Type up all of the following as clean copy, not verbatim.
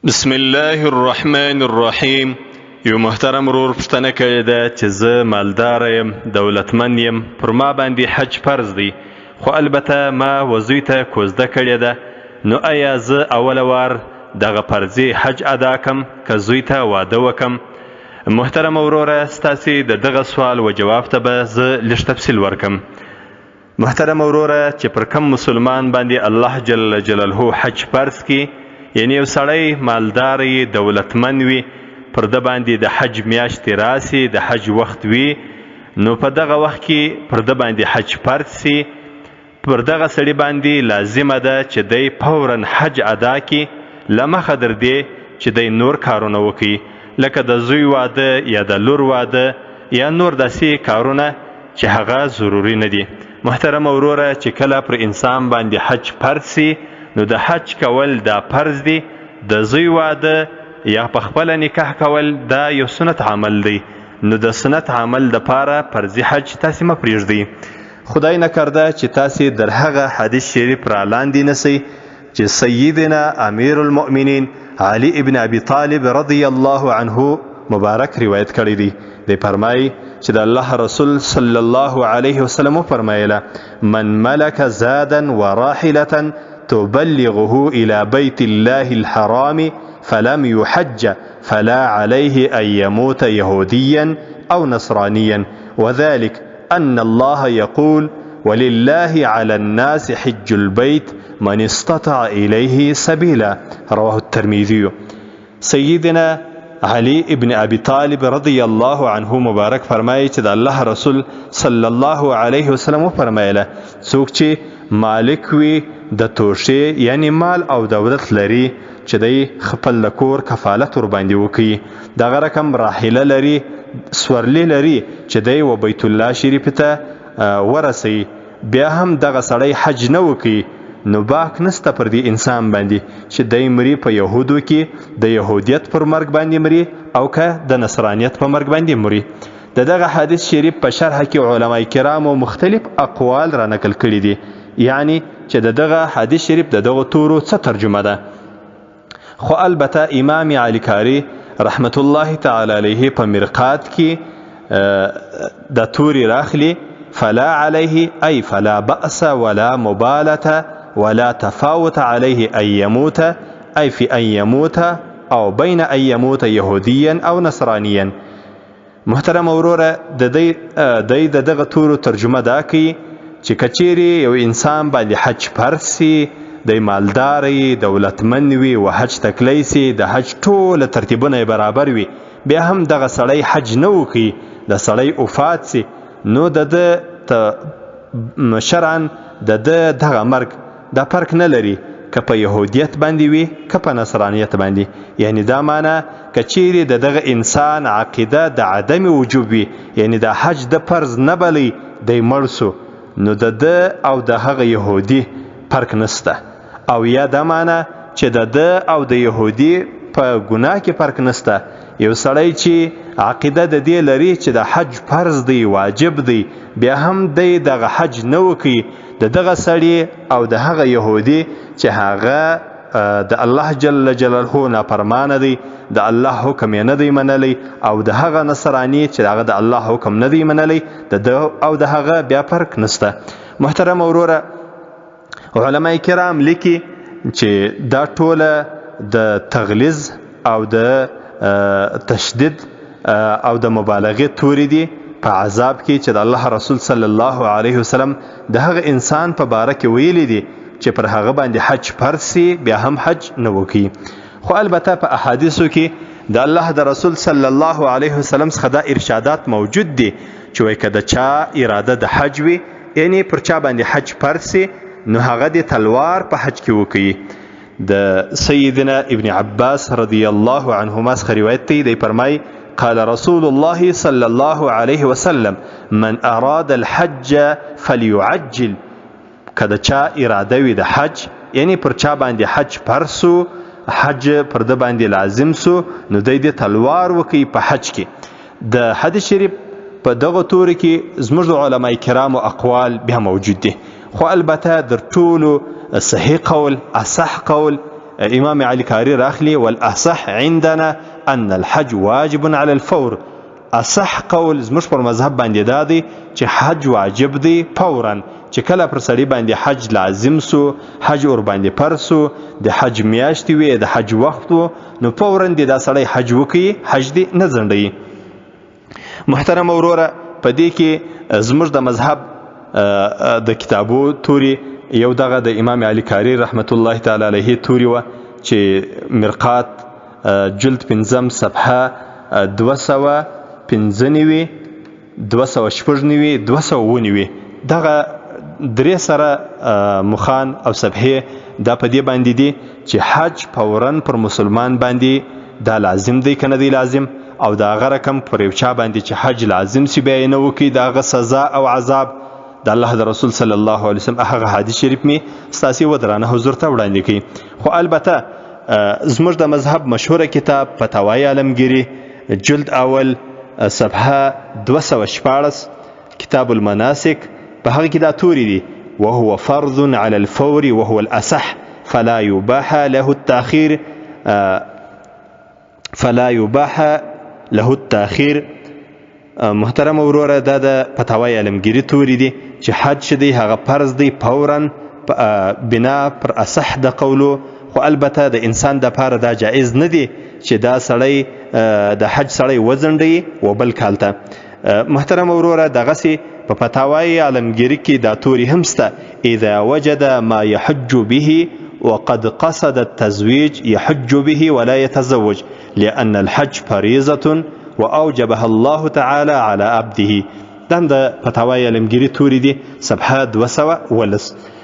بسم الله الرحمن الرحیم. یو محترم ورور پوښتنه کړې ده چې زه مالدار یم، دولتمند یم، پر ما باندې حج فرض دی، خو البته ما وزوی ته کوزده کړې ده، نو آیا زه اوله وار دغه فرضي حج ادا کم که زوی ته واده وکم؟ محترم وروره، ستاسې د دغه سوال و جواب ته به زه لږ تفصیل ورکم. محترم وروره، چې پر کم مسلمان باندې الله جل جلاله حج فرض کی، یعنی یو سړی مالدار وي، دولتمند وي، پر ده باندې د حج میاشتې راسي، د حج وخت وي، نو په دغه وخت کې پر ده باندې حج فرض سي. پر دغه سړي باندې لازمه ده چې دی فورا حج ادا کړي، له مخه در دې چې دی نور کارونه وکړي، لکه د زوی واده یا د لور واده یا نور داسې کارونه چې هغه ضروري نه دي. محترم وروره، چې کله پر انسان باندې حج فرض سي، نو د حج کول دا فرض دی، د زوی واده یا په خپل نکاح کول دا یو سنت عمل دی، نو د سنت عمل د پاره فرضي حج تاسې مه پرېږدئ. خدای نکرده چې تاسې در هغه حدیث شریف را لاندې نسئ چې سیدنا امیر المؤمنین علی ابن ابي طالب رضی الله عنه مبارک روایت کړی دی. دی فرمایي چې د الله رسول صلی الله علیه وسلم فرمایله: من ملک زادا وراحلة تبلغه إلى بيت الله الحرام فلم يحج فلا عليه أن يموت يهوديا أو نصرانيا، وذلك أن الله يقول: ولله على الناس حج البيت من استطاع إليه سبيلا، رواه الترمذي. سيدنا علي ابن ابي طالب رضی الله عنه مبارک فرمایي چې د الله رسول صلی الله علیه وسلم فرمایله: څوک چې مالک وي د توشې یعنی مال او دولت لري، چې دی خپل د کور کفالت ور باندې وکړي، دغه رقم راحله لري، سورلی لري، چې دی و بیت الله شریف ته ورسي، بیا هم دغه سړی حج نه وکړي، نو باک نسته پر دې انسان باندې چې دی مري په یهودو کې د یهودیت پر مرګ باندې مري او که د نصرانیت په مرګ باندې مري. د دغه حدیث شریف په شرح کې علماء کرامو مختلف اقوال را نقل کړي دي، یعنی چې د دغه حدیث شریف د دغه تورو څه ترجمه ده. خو البته امام علی کاری رحمت الله تعالی علیه په مرقات کې د توري راخلی: فلا عليه أي فلا بأس ولا مبالة ولا تفاوت عليه أن يموت، أي في أن يموت أو بين أن يموت يهوديا أو نصرانيا. محترم وروره، د دغه تورو ترجمه دا کوي چې کچيري یو انسان باندې حج فرض سي، د مالدار وي، دولتمند وي او حج تکلی سي، د حج ټول ترتیبونه برابر وي، بیا هم دغه سړی حج نه وکړي، د سړی وفات سي، نو د شرعا د دغه مرګ دا فرق نه لري که په یهودیت باندې وي که په نصرانیت باندې. یعنی دا معنی که چیرې د دغه انسان عقیده د عدم وجوب وي، یعنی د حج د فرض نه بلی دی مړ سو، نو د ده او د هغه یهودي فرق نسته. او یا دا معنی چې د ده او د یهودي په ګناه کې فرق نسته. یو سړی چې عقیده د دې لري چې د حج فرض دی، واجب دی، بیا هم دی دغه حج نه وکړي، د دغه سړی او د هغه یهودي چې هغه د الله جل جلاله نافرمانه دی، د الله حکم یې نه دی منلی، او د هغه نصرانی چې هغه د الله حکم نه دی منلی، د او د هغه بیا فرق نسته. محترم وروره، علماء کرام لیکي چې دا ټوله د تغلیظ او د تشدید او د مبالغه توري دي په عذاب کې چې د الله رسول صلی الله علیه وسلم د هغه انسان په باره کې ویلي دي چې پر هغه باندې حج فرض سي، بیا هم حج نه وکړي. خو البته په احادیثو کې د الله د رسول صلی الله علیه وسلم څخه دا ارشادات موجود دي چې وایي که د چا اراده د حج وي، یعنی پر چا باندې حج فرض سي، نو هغه د تلوار په حج کې وکړي. د سیدنا ابن عباس رضی الله عنهما څخه روایت دی، دی فرمایي: قال رسول الله صلى الله عليه وسلم: من أراد الحج فليعجل. که د چا اراده وي د حج، یعنی پر چا باندې حج فرض سو، حج پر ده باندې لازم سو، نو دی د تلوار وکړي په حج کې. د حدیث شریف په دغه توري کې زموږ علماء کرامو اقوال بیا موجود دي، خو البته در ټولو صحیح قول، اصح قول امام علي کاری راخلی والاصح عندنا ان الحج واجب على الفور. اصح قول زموږ پر مذهب باندې دا دی چې حج واجب دی فورا، چې کله پر سړي باندې حج لازم سو، حج ور باندې فرض سو، د حج میاشتې وي، د حج وخت وو، نو فورا دی دا سړی حج وکړي، حج دی نه ځنډوي. محترم وروره په دې کې زموږ د مذهب د کتابو توري یو دغه د امام علي کاری رحمت الله تعالی علیه توري و چې مرقات جلد 5 صفحه 295 296 299 دغه درې سره مخان او صفحه دا په دې باندې دي چې حج فورا پر مسلمان باندې دا لازم دی کنه دی لازم، او دا غره کم پر یو چا باندې چې حج لازم سی بیا نه وکي دا سزا او عذاب د الله د رسول صلی الله علیه وسلم هغه حدیث شریف می ستاسو ودرانه حضور ته وړاندې کړي. خو البته زموږ د مذهب مشهور کتاب فتاوی عالمگیری جلد اول صفحه 214 کتاب المناسک په هغه کې دا توري دي وهو فرض على الفور وهو الاصح فلا يباح له التاخير محترم وروره دا د فتاوی عالمگیری توري دي چې حج شدی هغه فرض دی فورا بنا پر اصح د قولو. خو البته د انسان د پاره دا جایز نه دی چې دا سړی د حج سړی وزنډي و بل کالته. محترم وروره دغه سي په فتاوی عالمگیری کې دا توري هم سته اذا وجد ما يحج به وقد قصد التزويج يحج به ولا يتزوج لأن الحج فريضة واوجبها الله تعالى على عبده. دم د فتاوی علمگیری توری دی صفحه 210.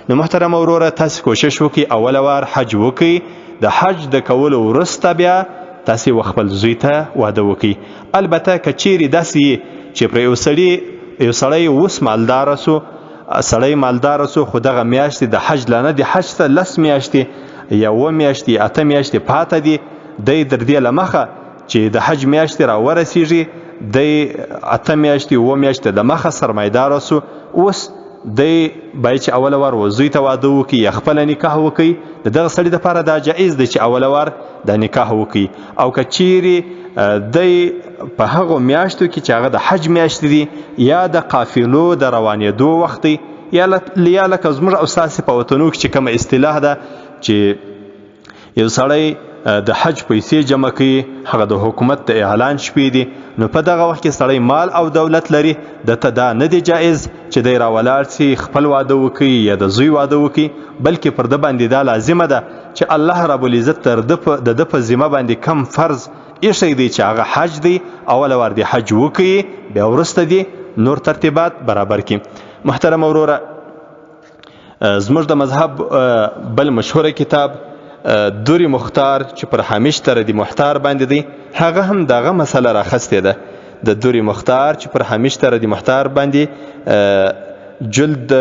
نو محترم وروره تاسو کوشش وکي اول وار حج وکي، د حج د کولو وروسته بیا تاسو خپل زوی ته واده وکي. البته کچيري داسي چې پر یو سړی وس مالدار سو، سړی مالدار سو، خو دغه میاشتې د حج لانه د حج ته 10 میاشتې یا 8 میاشتې 8 میاشتې پاته دي، د دردی لمخه چې د حج میاشتې را ورسیږي د 8 میاشتې 8 میاشتې د مخه سرمایدار سو، اوس د باید چې اول وار وزوی ته واده وکي یا خپل نکاح وکي. دغه سړي د لپاره دا جایز دی چې اول وار د نکاح وکي. او کچيري د په هغه میاشتو کې چې هغه د حج میاشتې دي یا د قافلو د روانېدو وخت یا لکه زموږ او ساسي په وطنو کې چې کومه اصطلاح ده چې یو سړی د حج پیسې جمع کوي، هغه د حکومت د اعلان شپې دي، نو په دغه وخت کې سړی مال او دولت لري، دته دا نه دی جایز چې دی راولاړ سي خپل واده وکړي یا د زوی واده وکړي، بلکې پر د باندې دا لازمه ده چې الله رب العزت تر د په ذمه باندې کم فرض ایښی دی چې هغه حج دی، اول وار دی حج وکړي، بیا وروسته دی نور ترتیبات برابر کړي. محترم وروره زموږ د مذهب بل مشهور کتاب دوری مختار چې پر همیش تر دی محتار باندې دی، هغه هم دغه مسله راخسته ده. د دوری مختار چې پر همیش تر دی محتار باندې جلد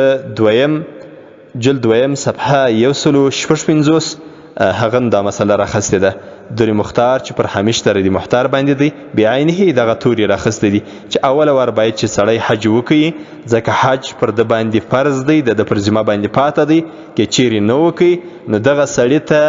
دویم صفحه 156 هغه دا مسله راخسته ده. دوری مختار چې پر همیش تر دی محتار باندې دی بعینه دغه توري راخسته دي چې اول ور باید چې سړی حج وکړي، ځکه حج پر د باندې فرض دی، د پر ذمه باندې پاته دی، کې چیرې نه وکړي نو دغه سړی ته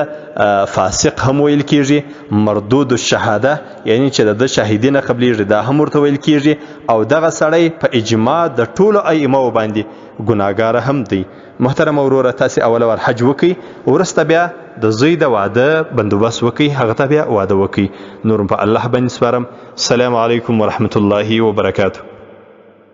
فاسق هم ویل کیږي، مردود الشهاده یعنی چې د شهیدینه قبلېږي دا هم ورته ویل کیږي، او دغه سړی په اجماع د ټولو ائمه باندې ګناګار هم دی. محترم وروره تاسو اول ور حج وکي، ورسته بیا د زوی د واده بندوبست وکي، هغه ته بیا واده وکي. نور په الله باندې سپارم. السلام علیکم ورحمت الله وبرکاته.